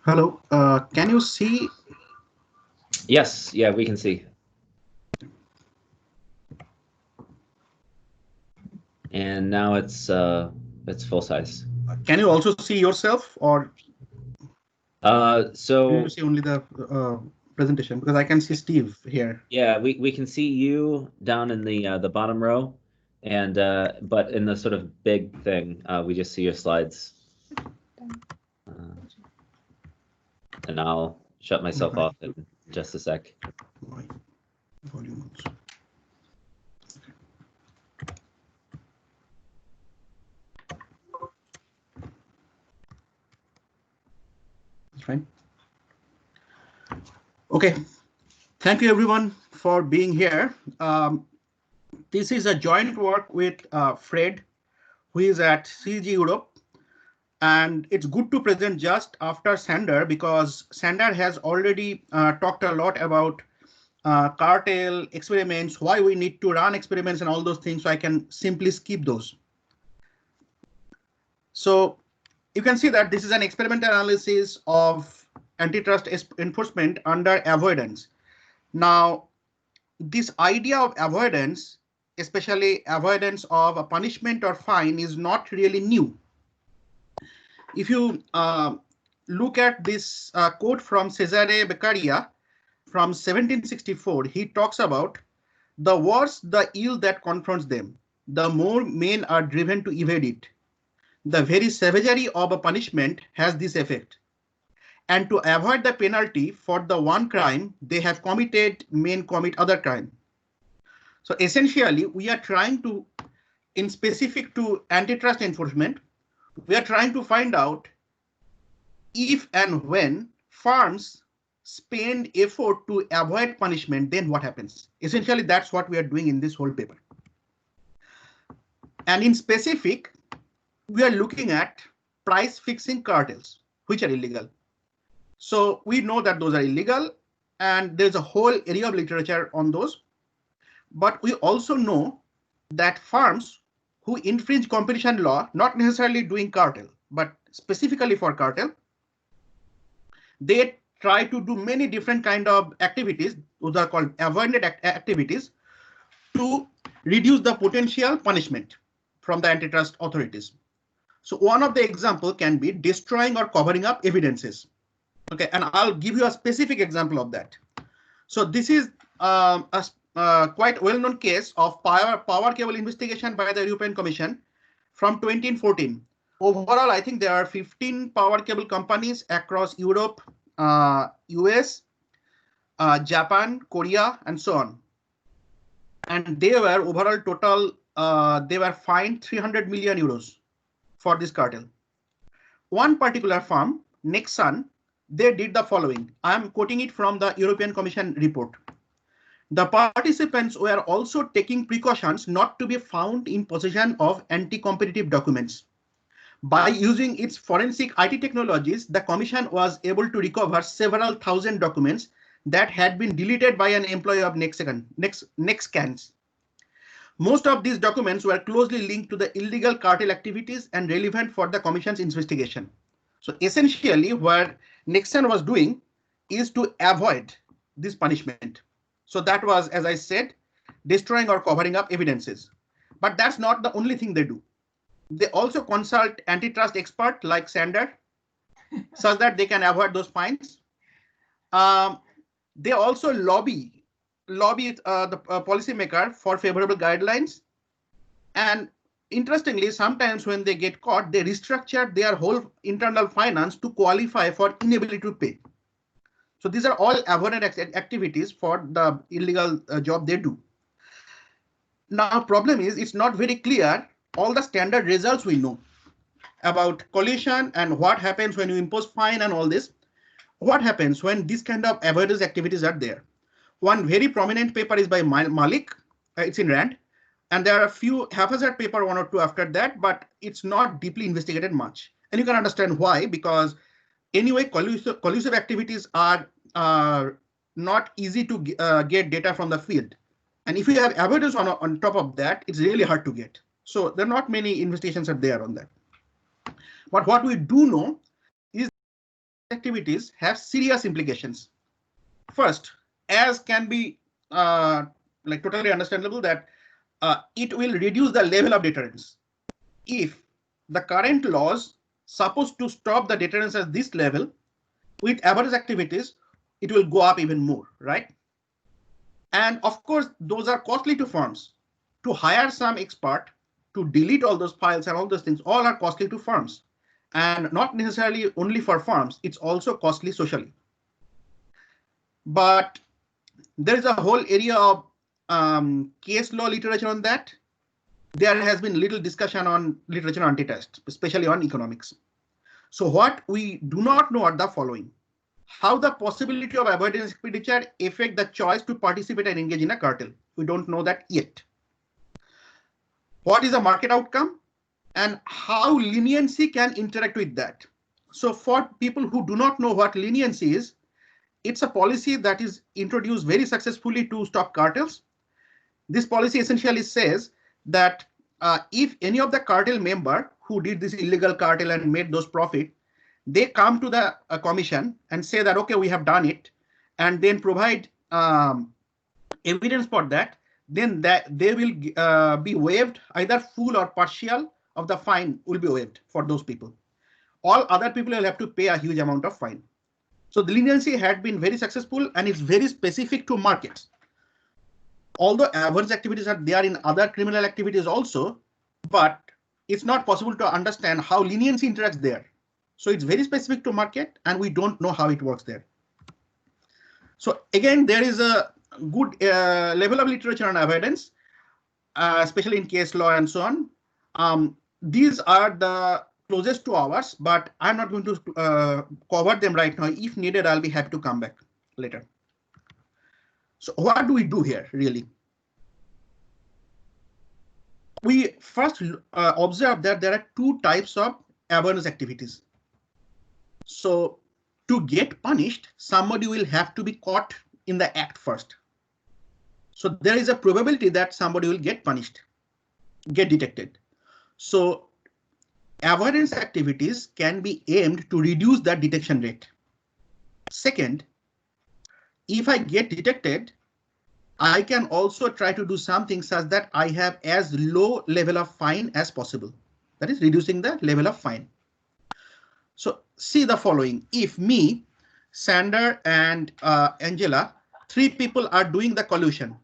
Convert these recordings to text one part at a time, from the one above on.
Hello, can you see? Yes, yeah, we can see. And now it's full size. Can you also see yourself, or do you So see only the presentation? Because I can see Steve here. yeah, we can see you down in the bottom row, and but in the sort of big thing, we just see your slides. Uh, and I'll shut myself Right. off in just a sec. My volume also. That's fine. Okay. Thank you everyone for being here. This is a joint work with Fred, who is at CG Europe. And it's good to present just after Sander because Sander has already talked a lot about cartel experiments, why we need to run experiments and all those things. So I can simply skip those. So you can see that this is an experimental analysis of antitrust enforcement under avoidance. Now, this idea of avoidance, especially avoidance of a punishment or fine, is not really new. If you look at this quote from Cesare Beccaria from 1764, he talks about the worse the ill that confronts them, the more men are driven to evade it. The very savagery of a punishment has this effect. And to avoid the penalty for the one crime they have committed, men commit other crime. So essentially, we are trying to, in specific to antitrust enforcement, we are trying to find out if and when firms spend effort to avoid punishment, then what happens? Essentially, that's what we are doing in this whole paper. And in specific, we are looking at price fixing cartels, which are illegal. So we know that those are illegal, and there's a whole area of literature on those. But we also know that firms who infringe competition law, not necessarily doing cartel, but specifically for cartel, they try to do many different kind of activities, those are called avoided activities, to reduce the potential punishment from the antitrust authorities. So one of the example can be destroying or covering up evidences. Okay, and I'll give you a specific example of that. So this is a quite well-known case of power cable investigation by the European Commission from 2014. Overall, I think there are 15 power cable companies across Europe, US, Japan, Korea, and so on. And they were overall total, they were fined 300 million euros for this cartel. One particular firm, Nexan, they did the following. I am quoting it from the European Commission report. The participants were also taking precautions not to be found in possession of anti-competitive documents. By using its forensic IT technologies, the Commission was able to recover several thousand documents that had been deleted by an employee of Nexcans. Most of these documents were closely linked to the illegal cartel activities and relevant for the Commission's investigation. So essentially, what Nixon was doing is to avoid this punishment. So that was, as I said, destroying or covering up evidences. But that's not the only thing they do. They also consult antitrust experts like Sander, such that they can avoid those fines. Um, they also lobby the policymaker for favorable guidelines. And interestingly, sometimes when they get caught, they restructure their whole internal finance to qualify for inability to pay. So these are all avoidance activities for the illegal job they do. Now, problem is it's not very clear all the standard results we know about collision and what happens when you impose fine and all this. What happens when these kind of avoidance activities are there? One very prominent paper is by Malik. It's in RAND. And there are a few haphazard paper, one or two after that, but it's not deeply investigated much. And you can understand why, because anyway, collusive activities are not easy to get data from the field. And if you have evidence on top of that, it's really hard to get. So there are not many investigations are there on that. But what we do know is activities have serious implications. First, as can be like totally understandable that it will reduce the level of deterrence. If the current laws supposed to stop the deterrence at this level, with average activities, it will go up even more, right? And of course, those are costly to firms. To hire some expert to delete all those files and all those things, all are costly to firms. And not necessarily only for firms, it's also costly socially. But there is a whole area of case law literature on that. There has been little discussion on literature antitrust, especially on economics. So what we do not know are the following: how the possibility of avoidance expenditure affect the choice to participate and engage in a cartel. We don't know that yet. What is the market outcome and how leniency can interact with that? So for people who do not know what leniency is, it's a policy that is introduced very successfully to stop cartels. This policy essentially says that if any of the cartel member who did this illegal cartel and made those profit, they come to the commission and say that, okay, we have done it, and then provide evidence for that, then that they will be waived, either full or partial of the fine will be waived for those people. All other people will have to pay a huge amount of fine. So the leniency had been very successful and it's very specific to markets. Although average activities are there in other criminal activities also, but it's not possible to understand how leniency interacts there. So it's very specific to market and we don't know how it works there. So again, there is a good level of literature on avoidance, especially in case law and so on. These are the closest to ours, but I'm not going to cover them right now. If needed, I'll be happy to come back later. So what do we do here, really? We first observe that there are two types of avoidance activities. So to get punished, somebody will have to be caught in the act first. So there is a probability that somebody will get punished, get detected. So avoidance activities can be aimed to reduce that detection rate. Second, if I get detected, I can also try to do something such that I have as low level of fine as possible. That is reducing the level of fine. So see the following: if me, Sander, and Angela, three people are doing the collusion,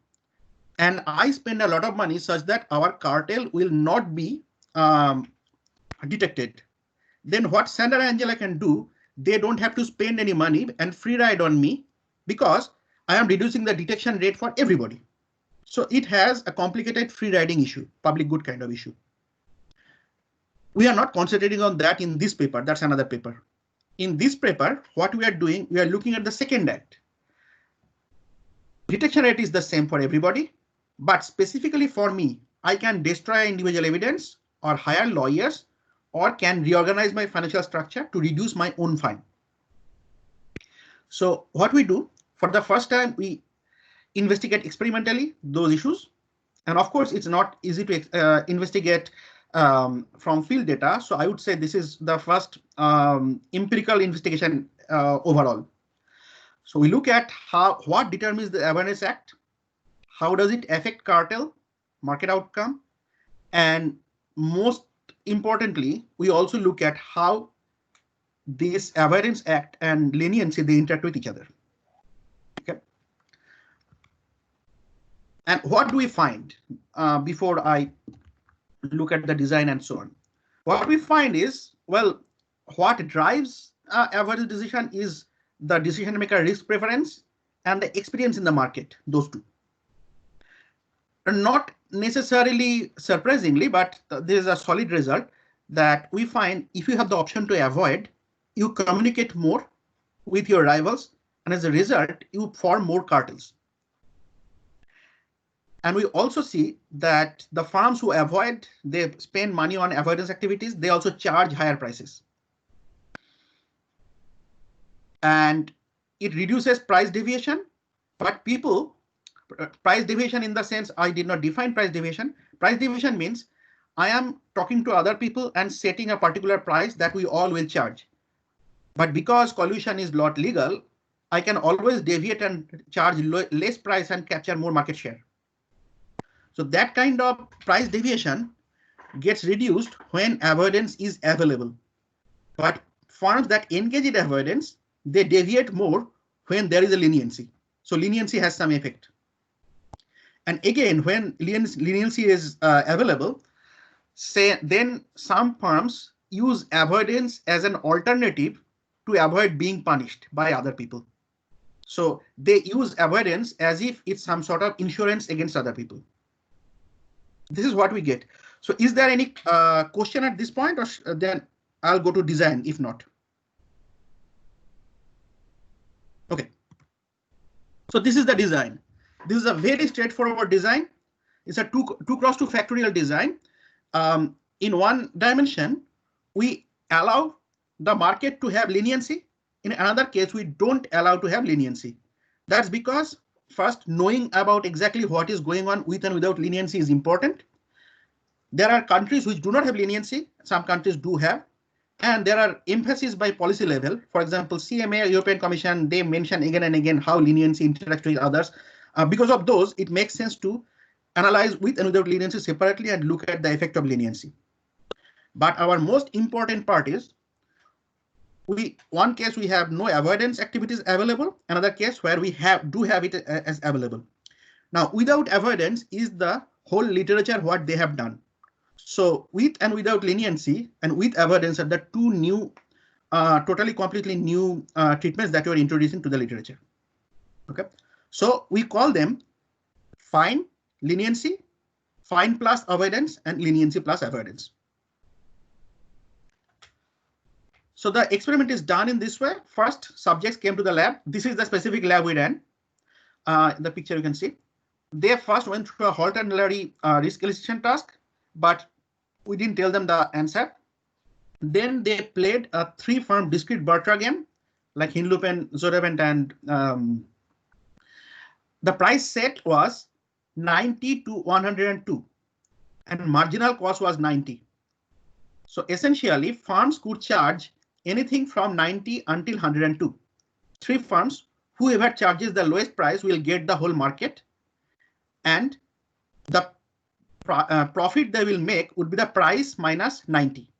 and I spend a lot of money such that our cartel will not be detected, then what Sander and Angela can do, they don't have to spend any money and free ride on me because I am reducing the detection rate for everybody. So it has a complicated free riding issue, public good kind of issue. We are not concentrating on that in this paper. That's another paper. In this paper, what we are doing, we are looking at the second act. Detection rate is the same for everybody, but specifically for me, I can destroy individual evidence or hire lawyers or can reorganize my financial structure to reduce my own fine. So what we do, for the first time, we investigate experimentally those issues. And of course, it's not easy to investigate from field data. So I would say this is the first empirical investigation overall. So we look at what determines the Awareness Act, how does it affect cartel, market outcome, and most importantly, we also look at how this Awareness Act and leniency, they interact with each other. Okay. And what do we find before I look at the design and so on? What we find is, well, what drives average decision is the decision maker risk preference and the experience in the market, those two. Not necessarily surprisingly, but there is a solid result that we find if you have the option to avoid, you communicate more with your rivals, and as a result, you form more cartels. And we also see that the firms who avoid, they spend money on avoidance activities, they also charge higher prices. And it reduces price deviation, but people, price deviation in the sense, I did not define price deviation. Price deviation means I am talking to other people and setting a particular price that we all will charge. But because collusion is not legal, I can always deviate and charge less price and capture more market share. So that kind of price deviation gets reduced when avoidance is available. But firms that engage in avoidance, they deviate more when there is a leniency. So leniency has some effect. And again, when leniency is available, then some firms use avoidance as an alternative to avoid being punished by other people. So they use avoidance as if it's some sort of insurance against other people. This is what we get. So is there any question at this point, or then I'll go to design if not? OK. So this is the design. This is a very straightforward design. It's a 2x2 factorial design. In one dimension, we allow the market to have leniency. In another case, we don't allow to have leniency. That's because first, knowing about exactly what is going on with and without leniency is important. There are countries which do not have leniency. Some countries do have. And there are emphasis by policy level. For example, CMA, European Commission, they mention again and again how leniency interacts with others. Because of those, it makes sense to analyze with and without leniency separately and look at the effect of leniency. But our most important part is one case we have no avoidance activities available, another case where we do have it as available. Now, without avoidance is the whole literature what they have done. So with and without leniency and with avoidance are the two new, totally completely new treatments that we are introducing to the literature. OK, so we call them fine, leniency, fine plus avoidance, and leniency plus avoidance. So the experiment is done in this way. First, subjects came to the lab. This is the specific lab we ran. The picture you can see. They first went through a Holt and Larry risk elicitation task, but we didn't tell them the answer. Then they played a 3-firm discrete Bartra game, like Hinloop, Zodavent, and the price set was 90 to 102, and marginal cost was 90. So essentially, firms could charge anything from 90 until 102. 3 firms, whoever charges the lowest price will get the whole market, and the profit they will make would be the price minus 90.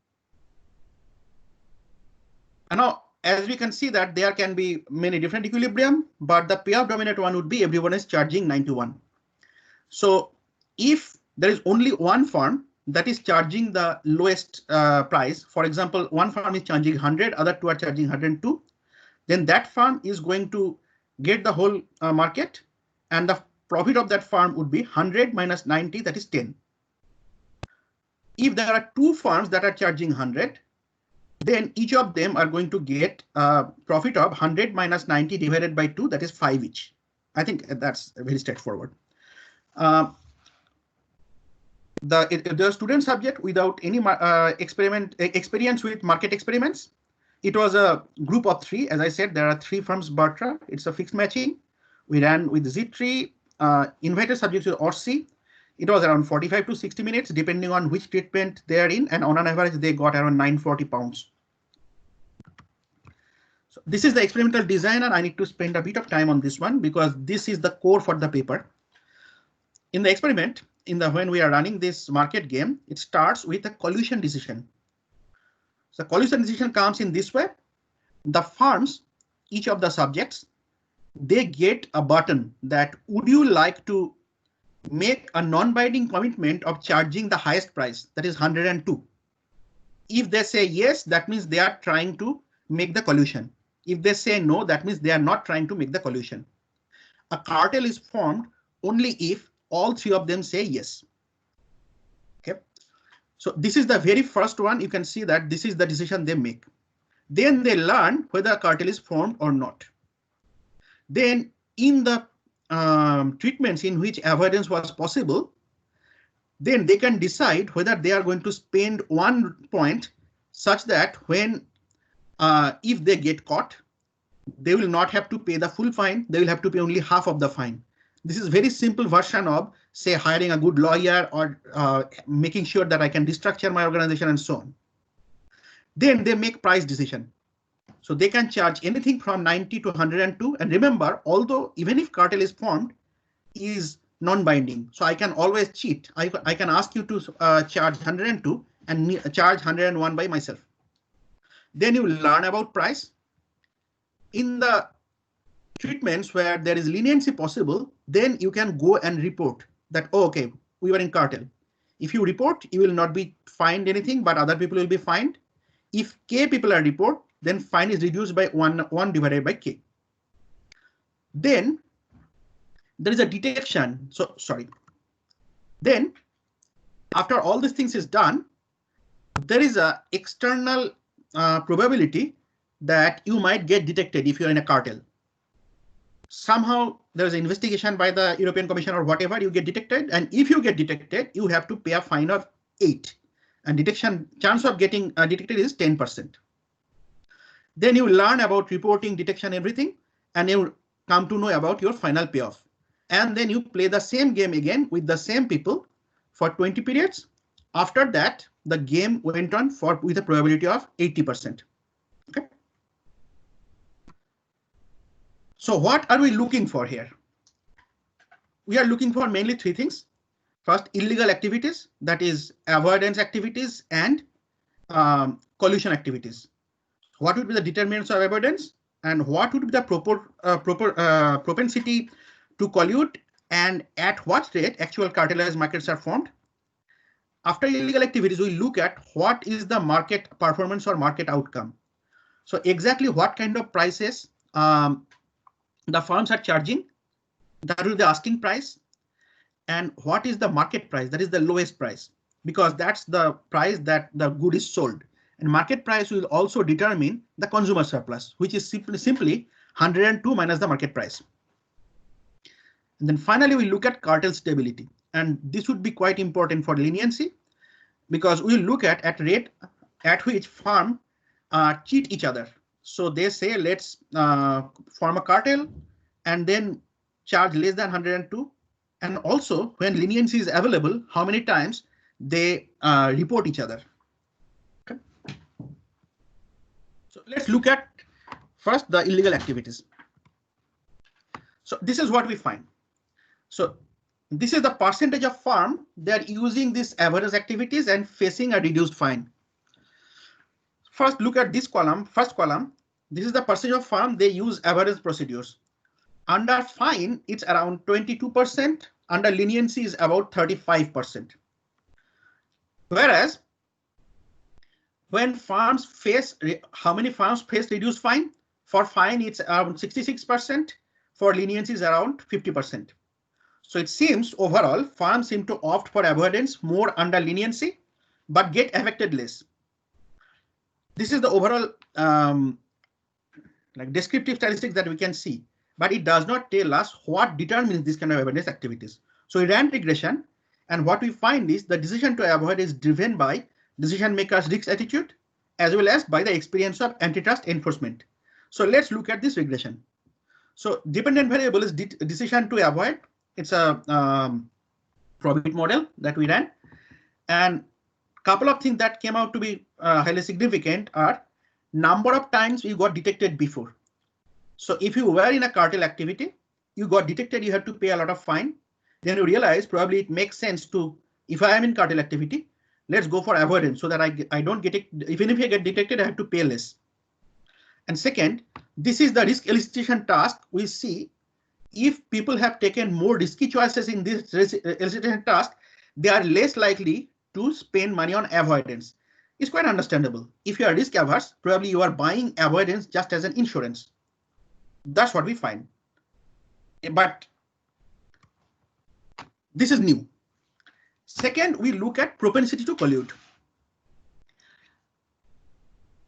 And now, as we can see that there can be many different equilibrium, but the payoff dominant one would be everyone is charging 91. So if there is only one firm that is charging the lowest price, for example, one firm is charging 100, other 2 are charging 102, then that firm is going to get the whole market, and the profit of that firm would be 100 minus 90, that is 10. If there are 2 firms that are charging 100, then each of them are going to get a profit of 100 minus 90 divided by 2, that is 5 each. I think that's very straightforward. The student subject without any experience with market experiments, it was a group of 3. As I said, there are 3 firms Bartra. It's a fixed matching. We ran with Z3, invited subjects with ORC. It was around 45 to 60 minutes, depending on which treatment they are in. And on an average, they got around 940 pounds. So this is the experimental design, and I need to spend a bit of time on this one because this is the core for the paper. In the experiment, when we are running this market game, it starts with a collusion decision. So collusion decision comes in this way. The firms, each of the subjects, they get a button that would you like to make a non-binding commitment of charging the highest price, that is 102. If they say yes, that means they are trying to make the collusion. If they say no, that means they are not trying to make the collusion. A cartel is formed only if all 3 of them say yes. Okay, so this is the very first one. You can see that this is the decision they make. Then they learn whether a cartel is formed or not. Then in the treatments in which avoidance was possible, then they can decide whether they are going to spend 1 point such that when if they get caught, they will not have to pay the full fine. They will have to pay only half of the fine. This is a very simple version of, say, hiring a good lawyer or making sure that I can restructure my organization and so on. Then they make price decision. So they can charge anything from 90 to 102. And remember, although even if cartel is formed, is non-binding. So I can always cheat. I can ask you to charge 102 and charge 101 by myself. Then you learn about price. In the treatments where there is leniency possible, then you can go and report that, oh, okay, we were in cartel. If you report, you will not be fined anything, but other people will be fined. If K people are report, then fine is reduced by 1 divided by K. Then there is a detection. So sorry. Then after all these things is done, there is a external probability that you might get detected if you're in a cartel. Somehow there is an investigation by the European Commission or whatever, you get detected. And if you get detected, you have to pay a fine of 8. And detection chance of getting detected is 10%. Then you learn about reporting, detection, everything, and you come to know about your final payoff. And then you play the same game again with the same people for 20 periods. After that, the game went on with a probability of 80%. Okay. So what are we looking for here? We are looking for mainly 3 things. First, illegal activities, that is avoidance activities and collusion activities. What would be the determinants of avoidance and what would be the propensity to collude and at what rate actual cartelized markets are formed? After illegal activities, we look at what is the market performance or market outcome. So exactly what kind of prices the firms are charging, that will be the asking price, and what is the market price, that is the lowest price, because that's the price that the good is sold. And market price will also determine the consumer surplus, which is simply 102 minus the market price. And then finally, we look at cartel stability. And this would be quite important for leniency, because we look at rate at which firm cheat each other. So they say, let's form a cartel and then charge less than 102. And also when leniency is available, how many times they report each other. Okay. So let's look at first the illegal activities. So this is what we find. So this is the percentage of firm that are using these avoidance activities and facing a reduced fine. First, look at this column. First column, this is the percentage of firm they use avoidance procedures. Under fine, it's around 22%. Under leniency is about 35%. Whereas when firms face, how many firms face reduced fine? For fine, it's around 66%. For leniency is around 50%. So it seems overall firms seem to opt for avoidance more under leniency, but get affected less. This is the overall like descriptive statistics that we can see, but it does not tell us what determines this kind of avoidance activities. So we ran regression, and what we find is the decision to avoid is driven by decision makers' risk attitude, as well as by the experience of antitrust enforcement. So let's look at this regression. So dependent variable is decision to avoid. It's a probit model that we ran, and couple of things that came out to be highly significant are number of times you got detected before. So if you were in a cartel activity, you got detected, you have to pay a lot of fine. Then you realize probably it makes sense to, if I am in cartel activity, let's go for avoidance so that I don't get it. Even if I get detected, I have to pay less. And second, this is the risk elicitation task. We see if people have taken more risky choices in this elicitation task, they are less likely to spend money on avoidance. It's quite understandable. If you are risk averse, probably you are buying avoidance just as an insurance. That's what we find. But this is new. Second, we look at propensity to collude.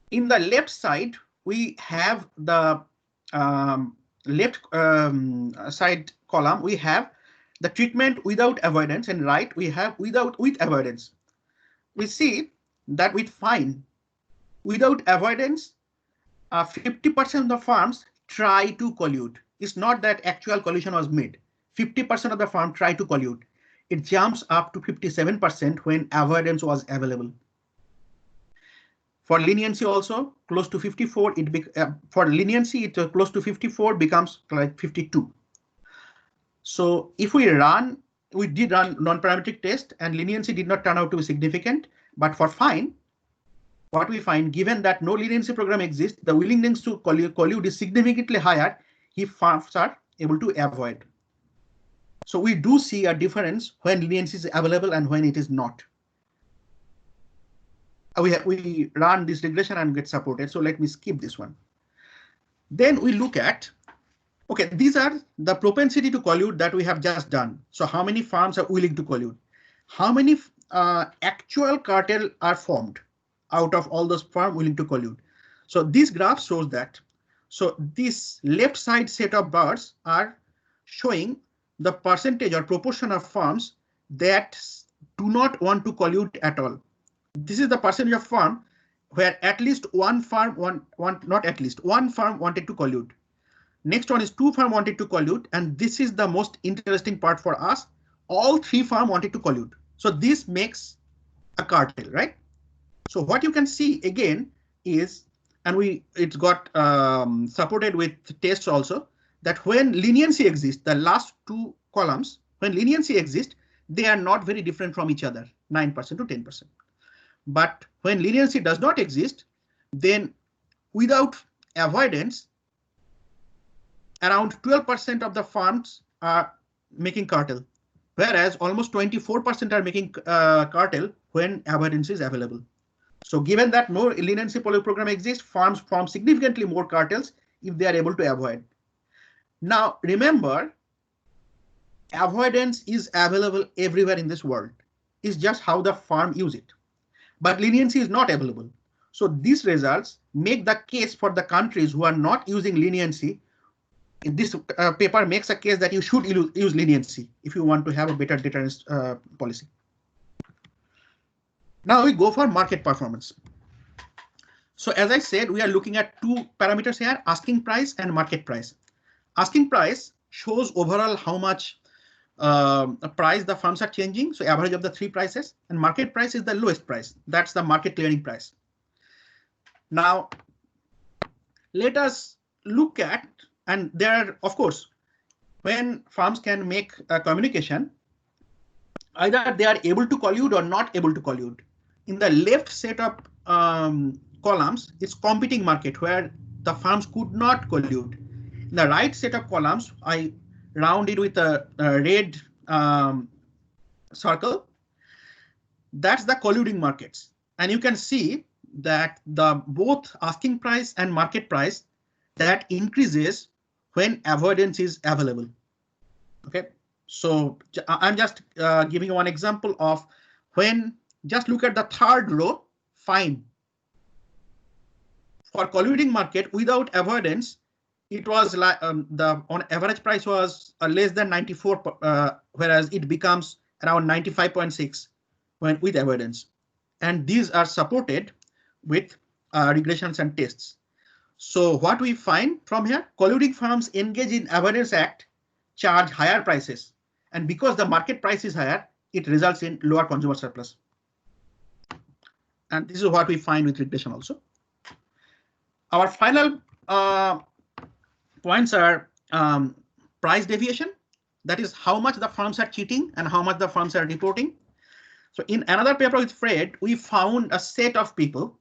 In the left side, we have the left side column, we have the treatment without avoidance, and right we have with avoidance. We see that with fine without avoidance, 50% of the firms try to collude. It's not that actual collusion was made. 50% of the firm try to collude. It jumps up to 57% when avoidance was available. For leniency also close to 54. For leniency, it close to 54 becomes like 52. So if we did run non-parametric test and leniency did not turn out to be significant. But for fine, what we find, given that no leniency program exists, the willingness to collude is significantly higher if firms are able to avoid. So we do see a difference when leniency is available and when it is not. We run this regression and get supported. So let me skip this one. Then we look at, okay, these are the propensity to collude that we have just done. So how many firms are willing to collude? How many actual cartel are formed out of all those firms willing to collude? So this graph shows that. So this left side set of bars are showing the percentage or proportion of firms that do not want to collude at all. This is the percentage of firm where at least one firm one firm wanted to collude. Next one is 2 firms wanted to collude, and this is the most interesting part for us. All 3 firms wanted to collude. So this makes a cartel, right? So what you can see again is, and it's got supported with tests also, that when leniency exists, the last 2 columns, when leniency exists, they are not very different from each other, 9% to 10%. But when leniency does not exist, then without avoidance, around 12% of the firms are making cartel, whereas almost 24% are making cartel when avoidance is available. So given that no leniency program exists, firms form significantly more cartels if they are able to avoid. Now remember, avoidance is available everywhere in this world. It's just how the firm use it. But leniency is not available. So these results make the case for the countries who are not using leniency. This paper makes a case that you should use leniency if you want to have a better deterrence policy. Now we go for market performance. So as I said, we are looking at 2 parameters here, asking price and market price. Asking price shows overall how much price the firms are changing, so average of the 3 prices, and market price is the lowest price. That's the market clearing price. Now, let us look at, and there are, of course, when firms can make a communication, either they are able to collude or not able to collude. In the left set of columns, it's competing market where the firms could not collude. In the right set of columns, I rounded with a red circle. That's the colluding markets. And you can see that the both asking price and market price that increases when avoidance is available. Okay, so I'm just giving you one example of when, just look at the 3rd row, fine. For colluding market without avoidance, it was like the on average price was less than 94, whereas it becomes around 95.6 when with avoidance. And these are supported with regressions and tests. So what we find from here, colluding firms engage in avoidance act, charge higher prices, and because the market price is higher, it results in lower consumer surplus. And this is what we find with regression also. Our final points are price deviation. That is how much the firms are cheating and how much the firms are reporting. So in another paper with Fred, we found a set of people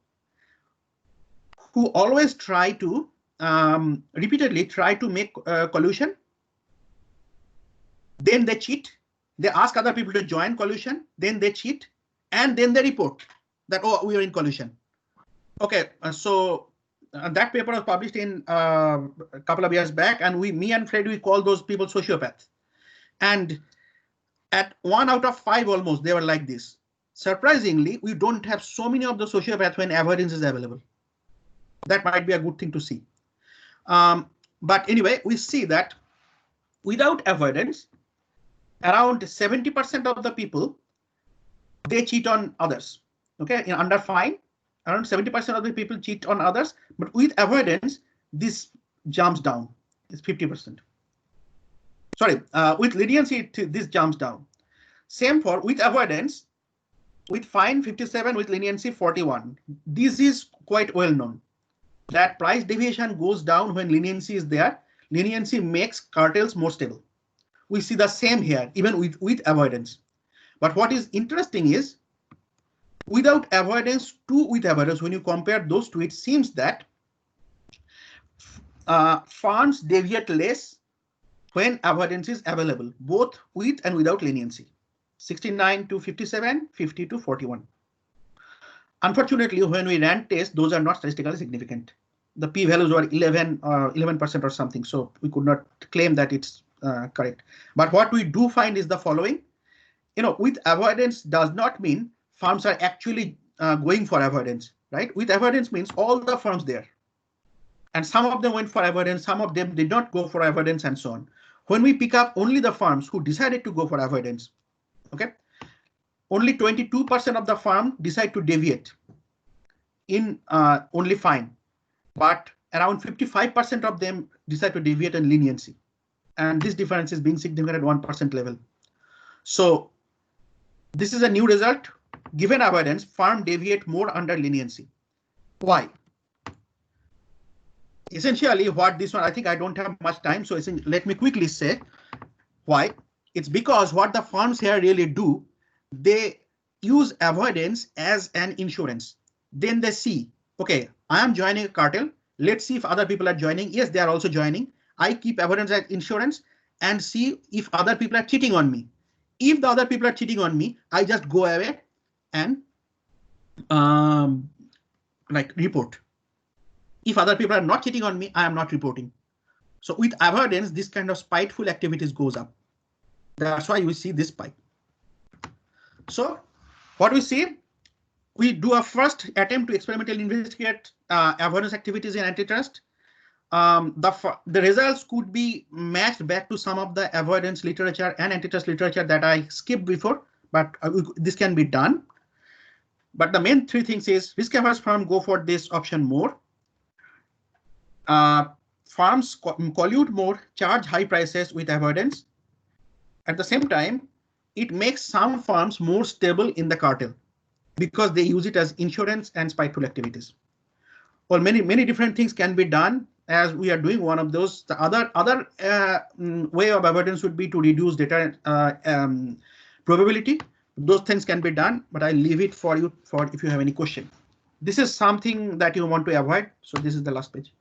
who always try to repeatedly try to make collusion. Then they cheat. They ask other people to join collusion. Then they cheat, and then they report that, oh, we are in collusion. Okay, so that paper was published in a couple of years back, and me and Fred, we call those people sociopaths. And at 1 out of 5 almost, they were like this. Surprisingly, we don't have so many of the sociopaths when avoidance is available. That might be a good thing to see. But anyway, we see that without avoidance, around 70% of the people, they cheat on others. Okay, in under fine, around 70% of the people cheat on others, but with avoidance, this jumps down. It's 50%. Sorry, with leniency, this jumps down. Same for with avoidance. with fine 57, with leniency 41. This is quite well known that price deviation goes down when leniency is there. Leniency makes cartels more stable. We see the same here, even with avoidance. But what is interesting is without avoidance to with avoidance, when you compare those two, it seems that firms deviate less when avoidance is available, both with and without leniency. 69 to 57, 50 to 41. Unfortunately, when we ran tests, those are not statistically significant. The p-values were 11% or something, so we could not claim that it's correct. But what we do find is the following. With avoidance does not mean firms are actually going for avoidance, right? With avoidance means all the firms there. And some of them went for avoidance, some of them did not go for avoidance, and so on. When we pick up only the firms who decided to go for avoidance, okay, only 22% of the firm decide to deviate in only fine, but around 55% of them decide to deviate in leniency. And this difference is being significant at 1% level. So this is a new result. Given avoidance, firm deviate more under leniency. Why? Essentially, what this one, I think I don't have much time, so let me quickly say why. It's because what the firms here really do, they use avoidance as an insurance. Then they see, okay, I am joining a cartel. Let's see if other people are joining. Yes, they are also joining. I keep avoidance as insurance and see if other people are cheating on me. If the other people are cheating on me, I just go away and report. If other people are not cheating on me, I am not reporting. So with avoidance, this kind of spiteful activities goes up. That's why we see this spike. So what we see, we do a first attempt to experimentally investigate avoidance activities in antitrust. The results could be matched back to some of the avoidance literature and antitrust literature that I skipped before, but this can be done. But the main three things is risk-averse firms go for this option more. Firms collude more, charge high prices with avoidance. At the same time, it makes some firms more stable in the cartel because they use it as insurance and spiteful activities. Well, many different things can be done as we are doing one of those. The other way of avoidance would be to reduce data probability. Those things can be done, but I'll leave it for you if you have any question. This is something that you want to avoid. So this is the last page.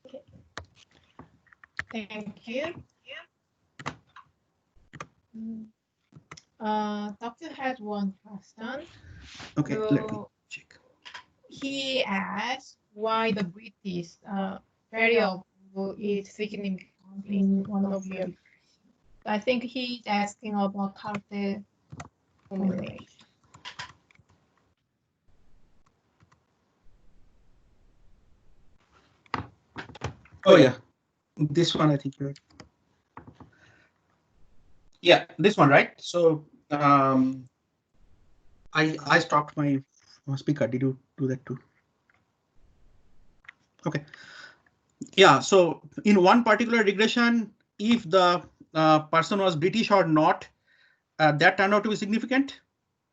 Okay. Thank you. Doctor had one question. Okay, so let me check. He asked why the British variable is significant in one of your. I think he's asking about cartel formulation. Oh yeah, this one I think you're. Yeah, this one, right? So I stopped my speaker. Did you do that too? Okay. Yeah, so in one particular regression, if the person was British or not, that turned out to be significant.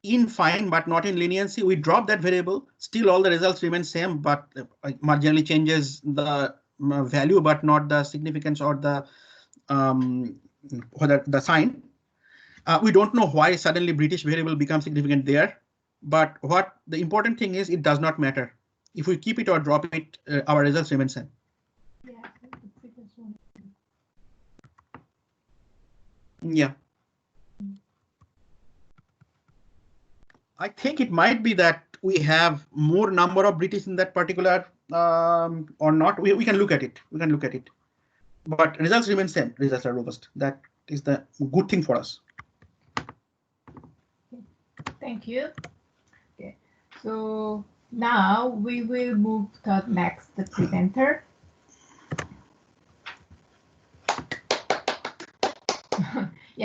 In fine, but not in leniency, we drop that variable. Still, all the results remain same, but marginally changes the value, but not the significance or the sign. We don't know why suddenly British variable becomes significant there, but what the important thing is, it does not matter. If we keep it or drop it, our results remain same. Yeah. I think it might be that we have more number of British in that particular or not. We can look at it. We can look at it. But results remain same. Results are robust. That is the good thing for us. Thank you. Okay. So now we will move to the next presenter.